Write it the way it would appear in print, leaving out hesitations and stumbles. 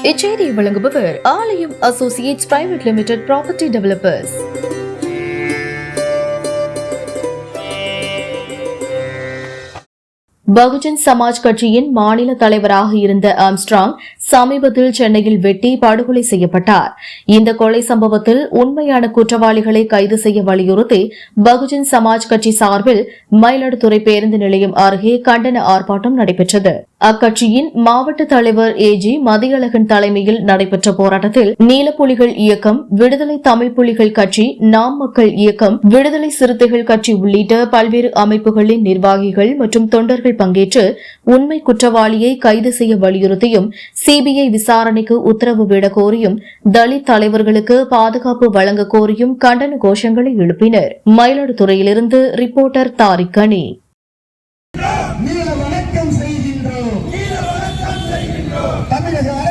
இச்செய்தியை வழங்குபவர் ஆலயம் Associates private limited property developers. Bahujan Samaj கட்சியின் மாநில தலைவராக இருந்த ஆம்ஸ்ட்ராங் சமீபத்தில் சென்னையில் வெட்டி படுகொலை செய்யப்பட்டார். இந்த கொலை சம்பவத்தில் உண்மையான குற்றவாளிகளை கைது செய்ய வலியுறுத்தி பகுஜன் சமாஜ் கட்சி சார்பில் மயிலாடுதுறை பேருந்து நிலையம் அருகே கண்டன ஆர்ப்பாட்டம் நடைபெற்றது. அக்கட்சியின் மாவட்ட தலைவர் ஏஜி மதியழகன் தலைமையில் நடைபெற்ற போராட்டத்தில் நீலப்புலிகள் இயக்கம், விடுதலை தமிழ் புலிகள் கட்சி, நாம் மக்கள் இயக்கம், விடுதலை சிறுத்தைகள் கட்சி உள்ளிட்ட பல்வேறு அமைப்புகளின் நிர்வாகிகள் மற்றும் தொண்டர்கள் பங்கேற்று உண்மை குற்றவாளியை கைது செய்ய வலியுறுத்தியும் சிபிஐ விசாரணைக்கு உத்தரவு விட கோரியும் தலித் தலைவர்களுக்கு பாதுகாப்பு வழங்க கோரியும் கண்டன கோஷங்களை எழுப்பினர். மயிலாடுதுறையிலிருந்து ரிப்போர்ட்டர் தாரிகனி. தமிழக